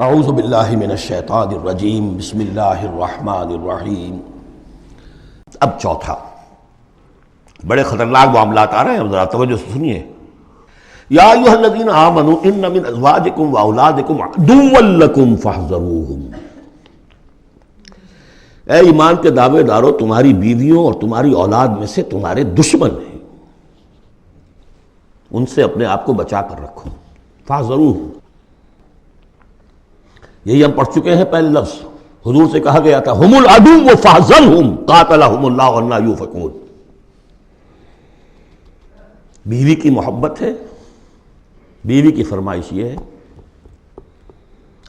اعوذ باللہ من الشیطان الرجیم بسم اللہ الرحمن الرحیم۔ اب چوتھا، بڑے خطرناک معاملات آ رہے ہیں، ذرا توجہ سے سنیے۔ یا ایھا الذین آمنوا ان من ازواجکم واولادکم عدوا لکم فاحذروہم۔ اے ایمان کے دعوے دارو، تمہاری بیویوں اور تمہاری اولاد میں سے تمہارے دشمن ہیں، ان سے اپنے آپ کو بچا کر رکھو۔ فاحذروہم، یہی ہم پڑھ چکے ہیں پہلے لفظ، حضور سے کہا گیا تھا ہم العدو فاحذرہم قاتلہم اللہ انا یؤفکون۔ بیوی کی محبت ہے، بیوی کی فرمائش یہ ہے۔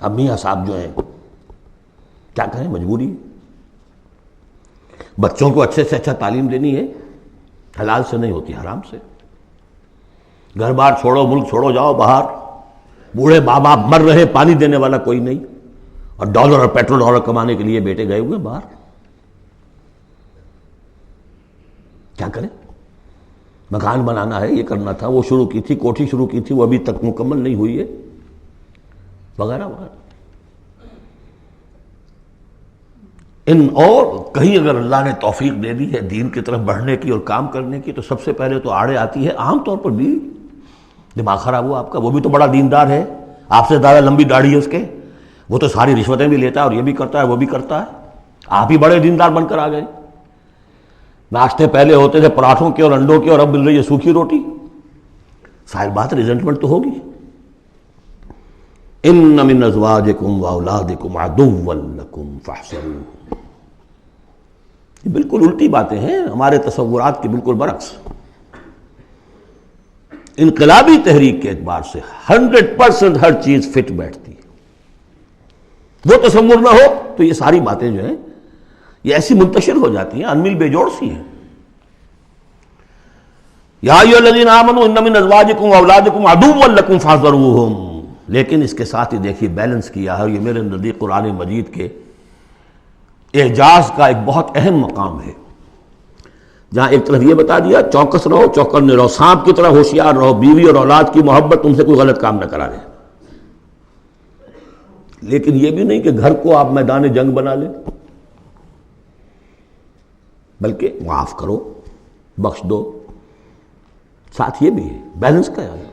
اب میاں صاحب جو ہیں کیا کہیں، مجبوری، بچوں کو اچھے سے اچھا تعلیم دینی ہے، حلال سے نہیں ہوتی، حرام سے۔ گھر بار چھوڑو، ملک چھوڑو، جاؤ باہر، بوڑھے ماں باپ مر رہے، پانی دینے والا کوئی نہیں، اور ڈالر اور پیٹرول ڈالر کمانے کے لیے بیٹے گئے ہوئے باہر، کیا کریں؟ مکان بنانا ہے، یہ کرنا تھا، وہ شروع کی تھی، کوٹھی شروع کی تھی، وہ ابھی تک مکمل نہیں ہوئی ہے، وغیرہ وغیرہ۔ اور کہیں اگر اللہ نے توفیق دے دی ہے دین کی طرف بڑھنے کی اور کام کرنے کی، تو سب سے پہلے تو آڑے آتی ہے عام طور پر بیوی۔ دماغ خراب ہوا آپ کا، وہ بھی تو بڑا دیندار ہے، آپ سے زیادہ لمبی داڑھی ہے اس کے، وہ تو ساری رشوتیں بھی لیتا ہے اور یہ بھی کرتا ہے وہ بھی کرتا ہے، آپ ہی بڑے دیندار بن کر آ گئے۔ ناشتے پہلے ہوتے تھے پراٹھوں کے اور انڈوں کے، اور اب مل رہی ہے سوکھی روٹی، ظاہر بات ریزنٹمنٹ تو ہوگی۔ ان من ازواجکم واولادکم عدوا لکم فاحذروہم۔ یہ بالکل الٹی باتیں ہیں ہمارے تصورات کے بالکل برعکس۔ انقلابی تحریک کے اعتبار سے 100% ہر چیز فٹ بیٹھتی ہے، وہ تصور نہ ہو تو یہ ساری باتیں جو ہیں یہ ایسی منتشر ہو جاتی ہیں، انمل بے جوڑ سی ہیں۔ یا ایھا الذین آمنوا ان من ازواجکم واولادکم عدوا لکم فاحذروہم، لیکن اس کے ساتھ ہی دیکھیے بیلنس کیا ہے، یہ میرے نزدیک قرآن مجید کے اعجاز کا ایک بہت اہم مقام ہے، جہاں ایک طرف یہ بتا دیا چوکس رہو، چوکنے رہو، سانپ کی طرح ہوشیار رہو، بیوی اور اولاد کی محبت تم سے کوئی غلط کام نہ کرا دے، لیکن یہ بھی نہیں کہ گھر کو آپ میدان جنگ بنا لیں، بلکہ معاف کرو، بخش دو، ساتھ یہ بھی ہے بیلنس کا ہے۔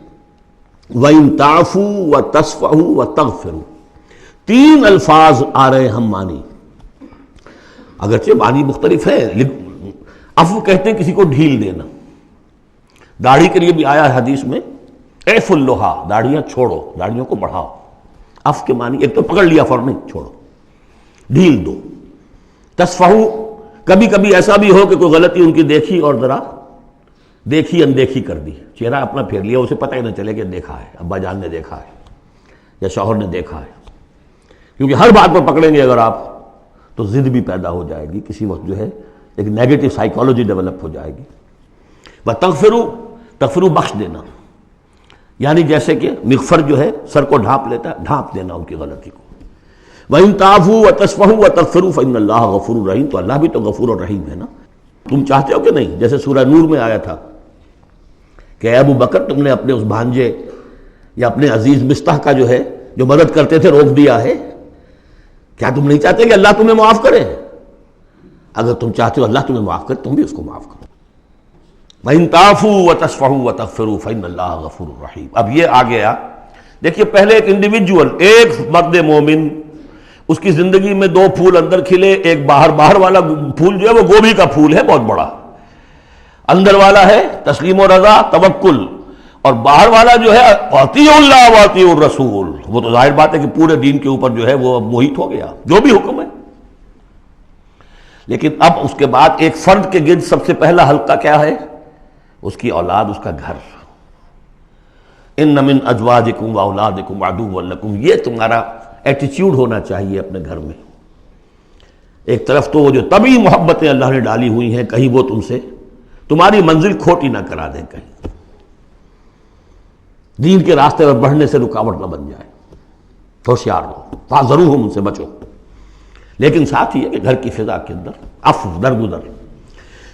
وَإِن تَعْفُوا وَتَصْفَحُوا وَتَغْفِرُوا، تین الفاظ آ رہے ہم معنی، اگرچہ معنی مختلف ہے۔ عفو کہتے ہیں کسی کو ڈھیل دینا، داڑھی کے لیے بھی آیا ہے حدیث میں اعفوا اللحیٰ، داڑھیاں چھوڑو، داڑھیوں کو بڑھاؤ۔ عفو کے معنی ایک تو پکڑ لیا فوراً چھوڑو، ڈھیل دو۔ تصفحوا، کبھی کبھی ایسا بھی ہو کہ کوئی غلطی ان کی دیکھی اور ذرا دیکھی اندیکھی کر دی، چہرہ اپنا پھیر لیا، اسے پتہ ہی نہ چلے کہ دیکھا ہے، ابا جان نے دیکھا ہے یا شوہر نے دیکھا ہے، کیونکہ ہر بات پر پکڑیں گے اگر آپ تو ضد بھی پیدا ہو جائے گی، کسی وقت جو ہے ایک نیگیٹو سائیکالوجی ڈیولپ ہو جائے گی۔ وَتَغْفِرُوا، تغفروا بخش دینا، یعنی جیسے کہ مغفر جو ہے سر کو ڈھانپ لیتا ہے، ڈھانپ دینا ان کی غلطی کو۔ وَإِن تَعْفُوا وَتَصْفَحُوا وَتَغْفِرُوا فَإِنَّ اللَّهَ غَفُورٌ رَحِيمٌ، تو اللہ بھی تو غفور اور رحیم ہے نا۔ تم چاہتے ہو کہ نہیں، جیسے سورہ نور میں آیا تھا کہ اے ابو بکر تم نے اپنے اس بھانجے یا اپنے عزیز مصطح کا جو ہے جو مدد کرتے تھے روک دیا ہے، کیا تم نہیں چاہتے کہ اللہ تمہیں معاف کرے؟ اگر تم چاہتے ہو اللہ تمہیں معاف کرے، تم بھی اس کو معاف کرو۔ وَإِن تَعْفُوا وَتَصْفَحُوا وَتَغْفِرُوا فَإِنَّ اللَّهَ غَفُورٌ رَحِيمٌ۔ اب یہ آ گیا، دیکھیے پہلے ایک انڈیویجول، ایک مرد مومن، اس کی زندگی میں دو پھول اندر کھلے، ایک باہر والا پھول جو ہے وہ گوبھی کا پھول ہے بہت بڑا، اندر والا ہے تسلیم و رضا، توکل، اور باہر والا جو ہے اطیعوا اللہ واطیعوا الرسول، وہ تو ظاہر بات ہے کہ پورے دین کے اوپر جو ہے وہ محیط ہو گیا، جو بھی حکم ہے۔ لیکن اب اس کے بعد ایک فرد کے گرد سب سے پہلا حلقہ کیا ہے؟ اس کی اولاد، اس کا گھر۔ ان من ازواجکم واولادکم عدوا لکم، یہ تمہارا ایٹیچیوڈ ہونا چاہیے اپنے گھر میں۔ ایک طرف تو وہ جو طبعی محبتیں اللہ نے ڈالی ہوئی ہیں، کہیں وہ تم سے تمہاری منزل کھوٹی نہ کرا دیں، کہیں دین کے راستے پر بڑھنے سے رکاوٹ نہ بن جائے، ہوشیار ہو، فاحذروہم، ان سے بچو۔ لیکن ساتھ ہی ہے کہ گھر کی فضا کے اندر عفو، درگزر۔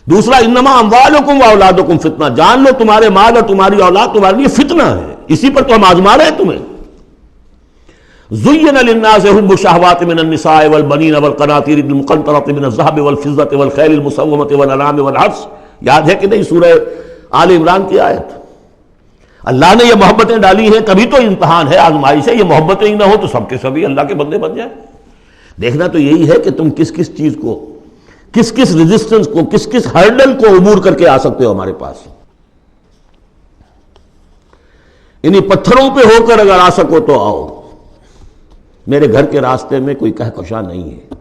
دوسرا انما اموالکم واولادکم فتنہ، جان لو تمہارے مال اور تمہاری اولاد تمہارے لیے فتنہ ہے، اسی پر تو ہم آزما رہے ہیں تمہیں۔ زین للناس حب الشہوات من النساء والبنین والقناطیر المقنطرۃ من الذهب والفضة والخیل المسومۃ والانعام والحرث. یاد ہے کہ نہیں سورہ آل عمران کی آیت؟ اللہ نے یہ محبتیں ڈالی ہیں، کبھی تو امتحان ہے، آزمائش ہے. یہ محبتیں ہی نہ ہو تو سب کے سبھی اللہ کے بندے بن جائیں. دیکھنا تو یہی ہے کہ تم کس کس چیز کو، کس کس ریزسٹنس کو، کس کس ہرڈل کو عبور کر کے آ سکتے ہو ہمارے پاس. انہی پتھروں پہ ہو کر اگر آ سکو تو آؤ. میرے گھر کے راستے میں کوئی کہکشاں نہیں ہے.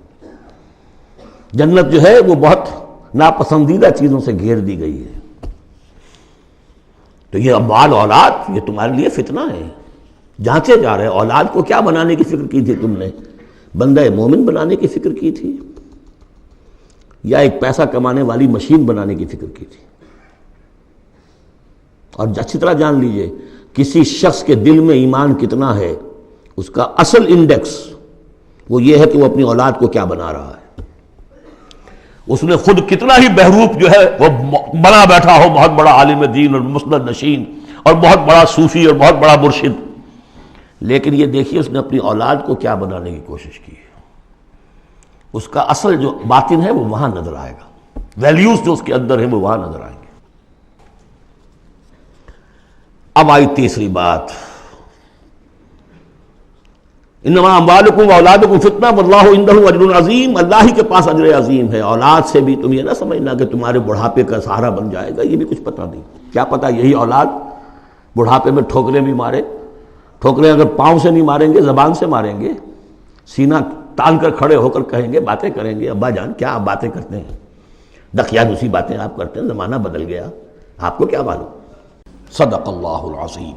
جنت جو ہے وہ بہت ناپسندیدہ چیزوں سے گھیر دی گئی ہے. تو یہ اموال اولاد یہ تمہارے لیے فتنہ ہے. جانچے جا رہے. اولاد کو کیا بنانے کی فکر کی تھی تم نے؟ بندہ مومن بنانے کی فکر کی تھی یا ایک پیسہ کمانے والی مشین بنانے کی فکر کی تھی؟ اور اچھی طرح جان لیجئے کسی شخص کے دل میں ایمان کتنا ہے اس کا اصل انڈیکس وہ یہ ہے کہ وہ اپنی اولاد کو کیا بنا رہا ہے. اس نے خود کتنا ہی بہروپ جو ہے وہ بنا بیٹھا ہو، بہت بڑا عالم دین اور مسند نشین اور بہت بڑا صوفی اور بہت بڑا مرشد، لیکن یہ دیکھیے اس نے اپنی اولاد کو کیا بنانے کی کوشش کی ہے. اس کا اصل جو باطن ہے وہ وہاں نظر آئے گا. ویلیوز جو اس کے اندر ہیں وہ وہاں نظر آئیں گے. اب آئی تیسری بات، انما اموالکم واولادکم فتنہ واللہ عندہ اجر عظیم. اللہ ہی کے پاس اجر عظیم ہے. اولاد سے بھی تم یہ نہ سمجھنا کہ تمہارے بڑھاپے کا سہارا بن جائے گا، یہ بھی کچھ پتہ نہیں. کیا پتہ یہی اولاد بڑھاپے میں ٹھوکریں بھی مارے. ٹھوکریں اگر پاؤں سے نہیں ماریں گے، زبان سے ماریں گے. سینہ تان کر کھڑے ہو کر کہیں گے، باتیں کریں گے، ابا جان کیا آپ باتیں کرتے ہیں، دقیانوسی باتیں آپ کرتے ہیں، زمانہ بدل گیا، آپ کو کیا معلوم. صدق اللہ العظیم.